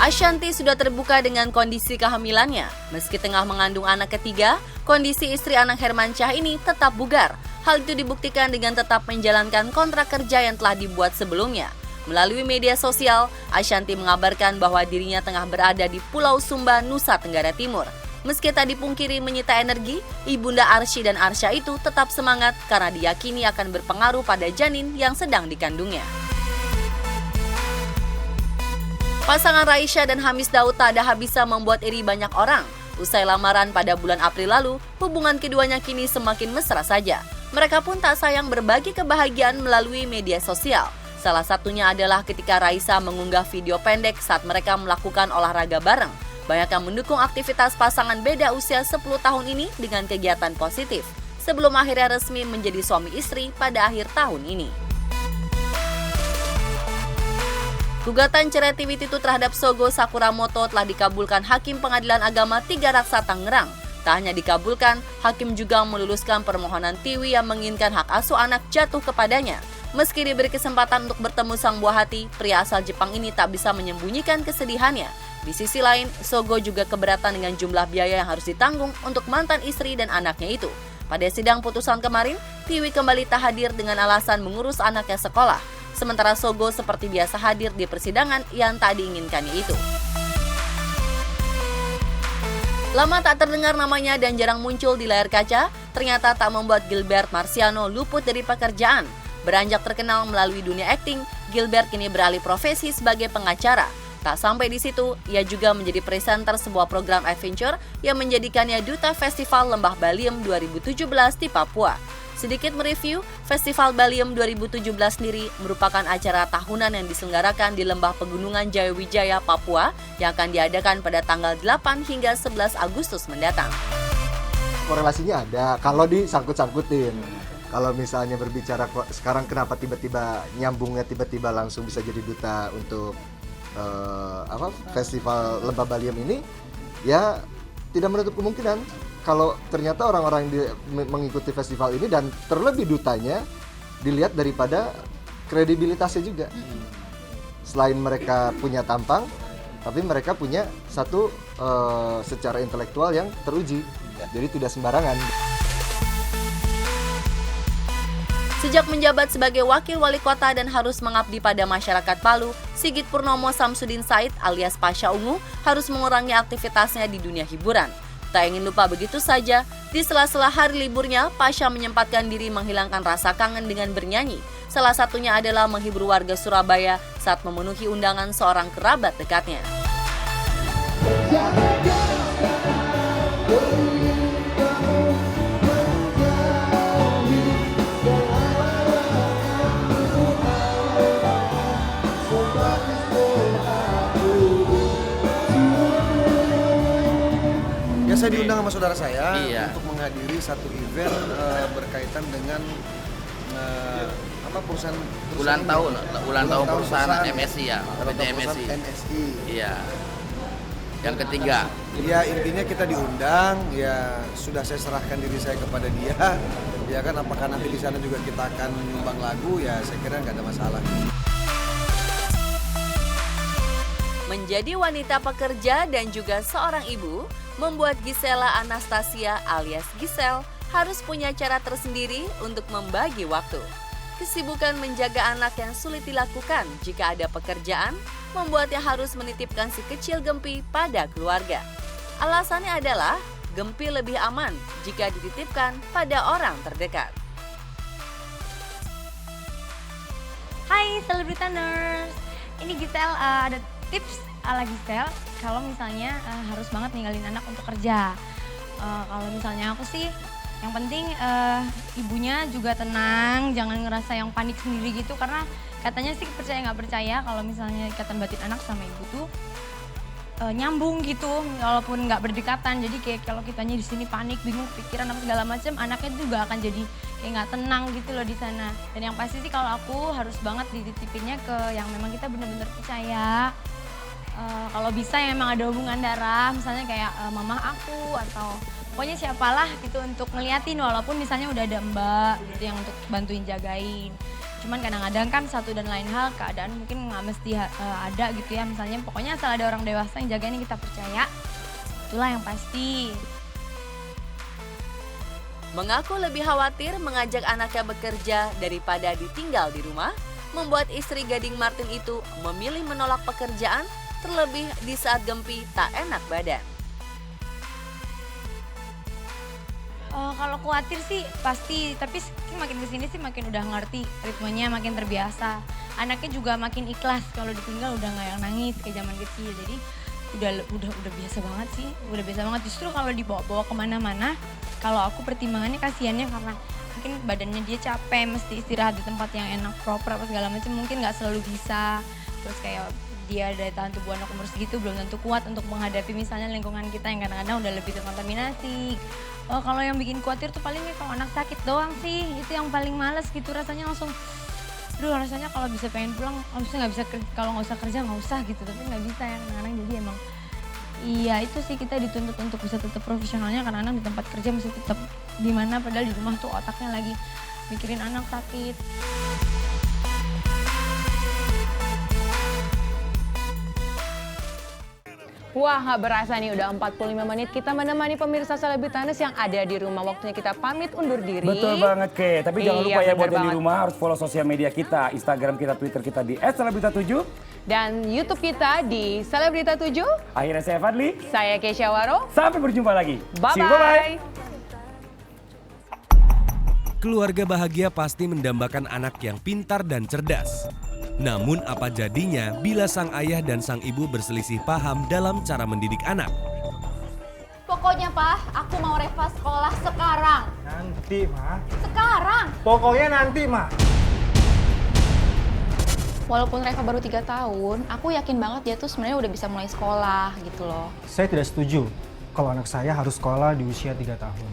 Ashanti sudah terbuka dengan kondisi kehamilannya. Meski tengah mengandung anak ketiga, kondisi istri Anang Hermansyah ini tetap bugar. Hal itu dibuktikan dengan tetap menjalankan kontrak kerja yang telah dibuat sebelumnya. Melalui media sosial, Ashanti mengabarkan bahwa dirinya tengah berada di Pulau Sumba, Nusa Tenggara Timur. Meski tak dipungkiri menyita energi, Ibunda Arsy dan Arsya itu tetap semangat karena diyakini akan berpengaruh pada janin yang sedang dikandungnya. Pasangan Raisya dan Hamis Daud tak ada habisnya membuat iri banyak orang. Usai lamaran pada bulan April lalu, hubungan keduanya kini semakin mesra saja. Mereka pun tak sayang berbagi kebahagiaan melalui media sosial. Salah satunya adalah ketika Raisa mengunggah video pendek saat mereka melakukan olahraga bareng. Banyak yang mendukung aktivitas pasangan beda usia 10 tahun ini dengan kegiatan positif, sebelum akhirnya resmi menjadi suami istri pada akhir tahun ini. Gugatan cerai Tiwiti terhadap Sogo Sakuramoto telah dikabulkan Hakim Pengadilan Agama 3 Raksa Tangerang. Tak hanya dikabulkan, Hakim juga meluluskan permohonan Tiwi yang menginginkan hak asuh anak jatuh kepadanya. Meski diberi kesempatan untuk bertemu sang buah hati, pria asal Jepang ini tak bisa menyembunyikan kesedihannya. Di sisi lain, Sogo juga keberatan dengan jumlah biaya yang harus ditanggung untuk mantan istri dan anaknya itu. Pada sidang putusan kemarin, Tiwi kembali tak hadir dengan alasan mengurus anaknya sekolah. Sementara Sogo seperti biasa hadir di persidangan yang tak diinginkannya itu. Lama tak terdengar namanya dan jarang muncul di layar kaca, ternyata tak membuat Gilbert Marciano luput dari pekerjaan. Beranjak terkenal melalui dunia akting, Gilbert kini beralih profesi sebagai pengacara. Tak sampai di situ, ia juga menjadi presenter sebuah program adventure yang menjadikannya duta Festival Lembah Baliem 2017 di Papua. Sedikit mereview, Festival Baliem 2017 sendiri merupakan acara tahunan yang diselenggarakan di Lembah Pegunungan Jayawijaya, Papua yang akan diadakan pada tanggal 8 hingga 11 Agustus mendatang. Korelasinya ada, kalau disangkut-sangkutin. Kalau misalnya berbicara sekarang kenapa tiba-tiba nyambungnya tiba-tiba langsung bisa jadi duta untuk Festival Lembah Baliem ini, ya tidak menutup kemungkinan kalau ternyata orang-orang yang mengikuti festival ini dan terlebih dutanya dilihat daripada kredibilitasnya juga. Selain mereka punya tampang, tapi mereka punya satu secara intelektual yang teruji, jadi tidak sembarangan. Sejak menjabat sebagai wakil wali kota dan harus mengabdi pada masyarakat Palu, Sigit Purnomo Samsudin Said alias Pasha Ungu harus mengurangi aktivitasnya di dunia hiburan. Tak ingin lupa begitu saja, di sela-sela hari liburnya, Pasha menyempatkan diri menghilangkan rasa kangen dengan bernyanyi. Salah satunya adalah menghibur warga Surabaya saat memenuhi undangan seorang kerabat dekatnya. Saya diundang sama saudara saya untuk menghadiri satu event berkaitan dengan perusahaan ulang tahun perusahaan MSI ya, PT MSI. Iya. Yang ketiga. Ya intinya kita diundang, ya sudah saya serahkan diri saya kepada dia. Ya kan apakah nanti di sana juga kita akan menyumbang lagu, ya saya kira nggak ada masalah. Menjadi wanita pekerja dan juga seorang ibu, membuat Gisela Anastasia alias Gisel harus punya cara tersendiri untuk membagi waktu. Kesibukan menjaga anak yang sulit dilakukan jika ada pekerjaan, membuatnya harus menitipkan si kecil Gempi pada keluarga. Alasannya adalah Gempi lebih aman jika dititipkan pada orang terdekat. Hai Celebritaners, ini Gisel ada tips ala Gisel kalau misalnya harus banget ninggalin anak untuk kerja. Kalau misalnya aku sih yang penting ibunya juga tenang, jangan ngerasa yang panik sendiri gitu, karena katanya sih percaya nggak percaya kalau misalnya ikatan batin anak sama ibu tuh nyambung gitu walaupun nggak berdekatan. Jadi kayak kalau kitanya di sini panik, bingung, pikiran apa segala macam, anaknya juga akan jadi kayak nggak tenang gitu loh di sana. Dan yang pasti sih kalau aku harus banget dititipinnya ke yang memang kita benar-benar percaya. Kalau bisa ya memang ada hubungan darah, misalnya kayak mama aku atau pokoknya siapalah gitu untuk ngeliatin, walaupun misalnya udah ada mbak gitu yang untuk bantuin jagain. Cuman kadang-kadang kan satu dan lain hal keadaan mungkin nggak mesti ada gitu ya. Misalnya pokoknya asal ada orang dewasa yang jagain kita percaya. Itulah yang pasti. Mengaku lebih khawatir mengajak anaknya bekerja daripada ditinggal di rumah, membuat istri Gading Martin itu memilih menolak pekerjaan, terlebih di saat Gempi tak enak badan. Kalau khawatir sih pasti, tapi makin kesini sih makin udah ngerti ritmenya, makin terbiasa. Anaknya juga makin ikhlas kalau ditinggal, udah nggak yang nangis kayak zaman kecil. Jadi udah biasa banget sih, udah biasa banget. Justru kalau dibawa-bawa kemana-mana, kalau aku pertimbangannya kasihannya karena mungkin badannya dia capek, mesti istirahat di tempat yang enak, proper apa segala macam, mungkin nggak selalu bisa. Terus kayak dia daya tahan tubuh anak umur segitu belum tentu kuat untuk menghadapi misalnya lingkungan kita yang kadang-kadang udah lebih terkontaminasi. Kalau yang bikin khawatir tuh palingnya kalau anak sakit doang sih, itu yang paling males gitu rasanya langsung. Aduh rasanya kalau bisa pengen pulang, harusnya nggak bisa, kalau nggak usah kerja nggak usah gitu, tapi nggak bisa ya kadang-kadang. Jadi emang iya itu sih kita dituntut untuk bisa tetap profesionalnya, karena anak di tempat kerja mesti tetap di mana, padahal di rumah tuh otaknya lagi mikirin anak sakit. Wah, nggak berasa nih udah 45 menit kita menemani pemirsa Selebritanis yang ada di rumah. Waktunya kita pamit undur diri. Betul banget, Ke. Tapi jangan lupa ya buat yang di banget. rumah harus follow sosial media kita. Instagram kita, Twitter kita di @selebrita7. Dan YouTube kita di Selebrita7. Akhirnya saya Fadli. Saya Keisha Waro. Sampai berjumpa lagi. See you, Bye-bye. Keluarga bahagia pasti mendambakan anak yang pintar dan cerdas. Namun apa jadinya bila sang ayah dan sang ibu berselisih paham dalam cara mendidik anak? Pokoknya Pak, aku mau Reva sekolah sekarang. Nanti, Ma. Sekarang. Pokoknya nanti, Ma. Walaupun Reva baru 3 tahun, aku yakin banget dia tuh sebenarnya udah bisa mulai sekolah gitu loh. Saya tidak setuju kalau anak saya harus sekolah di usia 3 tahun.